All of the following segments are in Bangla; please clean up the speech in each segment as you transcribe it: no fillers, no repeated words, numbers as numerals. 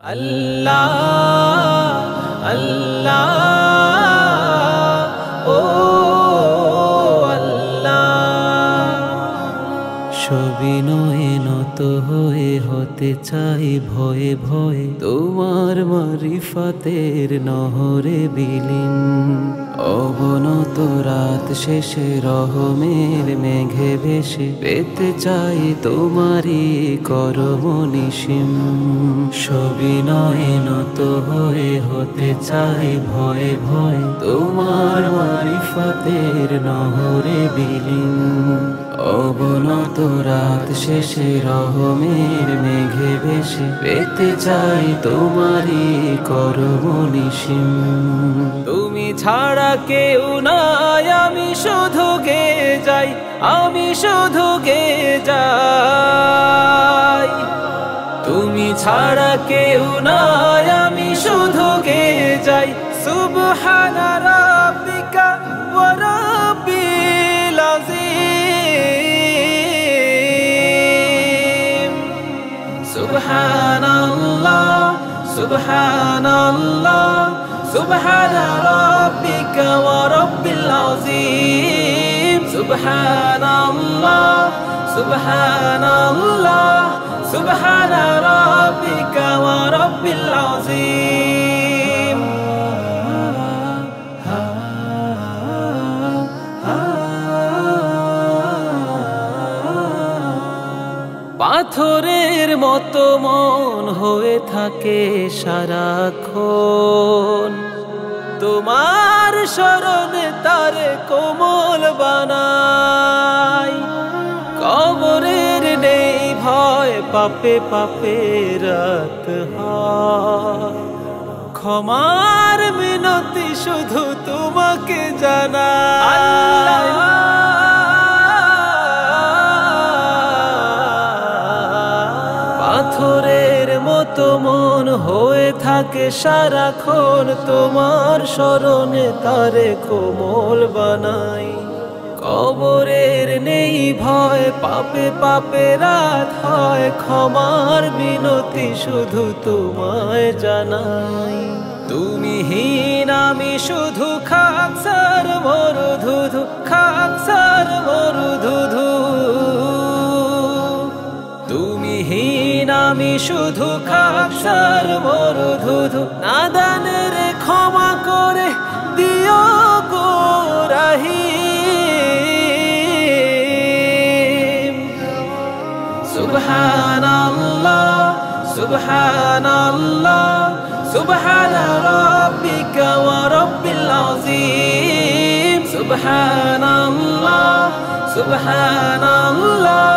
আল্লাহ আল্লাহ ও আল্লাহ সবিনয়ে নত হয়ে হতে চাই ভয়ে ভয়ে তোমার মারিফাতের নহরে বিলীন অবনত রাত শেষে রহমের মেঘে ভেসে পেতে চাই তোমারই করম নিশিম সবিনয়ে নত হয়ে হতে চাই ভয়ে ভয়ে তোমার মারিফাতের নহরে বিলীন অবনত রাত শেষে রহমের মেঘে ভেসে পেতে চাই তোমারই করম নিশিম তুমি ছাড়া কেউ নাই আমি শুধু গে যাই আমি শুধু গে যাই তুমি ছাড়া কেউ নাই আমি শুধু গে যাই সুবহানা রাব্বিকা ওয়া রাব্বিল আযীম সুবহানাল্লাহ সুবহানাল্লাহ সুবহানা রাব্বিকা ওয়া রাব্বিল আযীম সুবহানাল্লাহ সুবহানাল্লাহ সুবহানা রাব্বিকা ওয়া রাব্বিল আযীম পাথরের মতো মন হয়ে থাকে সারাক্ষণ তোমার শরণে তারে কোমল বানাই কবরের নেই ভয় পাপে পাপে রাত হয় ক্ষমার মিনতি শুধু তোমাকে জানাই পাথরের মতো মন হয়ে থাকে সারাক্ষণ তোমার শরণে তারে কোমল বানাই কবরের নেই ভয় পাপে পাপে রাত হয় ক্ষমার বিনতি শুধু তোমায় জানাই তুমি হীন আমি শুধু খাকসার মরুধুধু খাকসার মরুধুধু তুমি হীন আমি শুধু খাকসার মরুধুধু নাদানের ক্ষমা করে দিও গো রহিম সুবহানাল্লাহ সুবহানাল্লাহ সুবহানা রাব্বিকা ওয়া রাব্বিল আযীম সুবহানাল্লাহ সুবহানাল্লাহ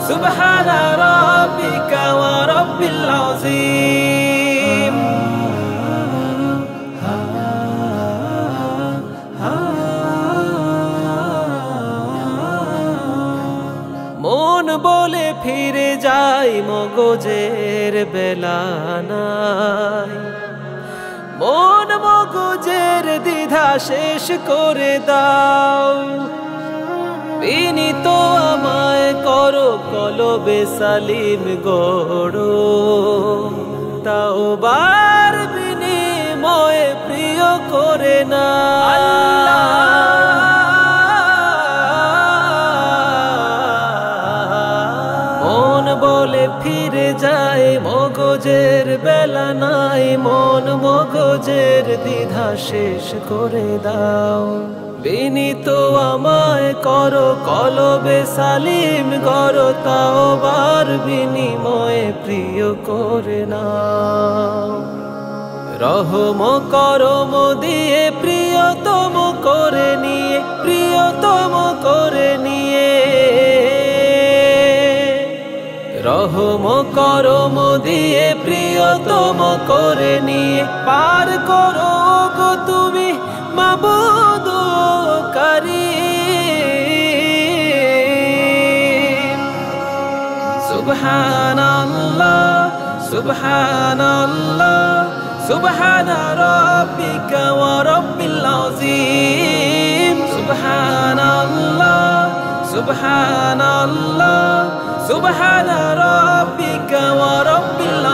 সুবহানা রাব্বিকা ওয়া রাব্বিল আযীম মন বলে ফিরে যাই মগজের বেলা নাই মন মগজের দ্বিধা শেষ করে দাও বিনীত আমায় করো কলবে সালিম গড়ো তাওবার বিনিময়ে প্রিয় করে না মন বলে ফিরে যায় মগজের বেলা নাই মন মগজের দ্বিধা শেষ করে দাও বিনীত আমায় করো কলবে সালিম গড়ো তাওবার বিনিময়ে প্রিয় করে নাও রহম করম দিয়ে প্রিয়তম করে নিয়ে প্রিয়তম করে নিয়ে রহম করম দিয়ে প্রিয়তম করে নিয়ে পার করো গো তুমি মাবুদ কারীম সুবহানাল্লাহ সুবহানাল্লাহ সুবহানা রাব্বিকা ওয়া রাব্বিল আযীম সুবহানাল্লাহ সুবহানাল্লাহ সুবহানা রাব্বিকা ওয়া রাব্বিল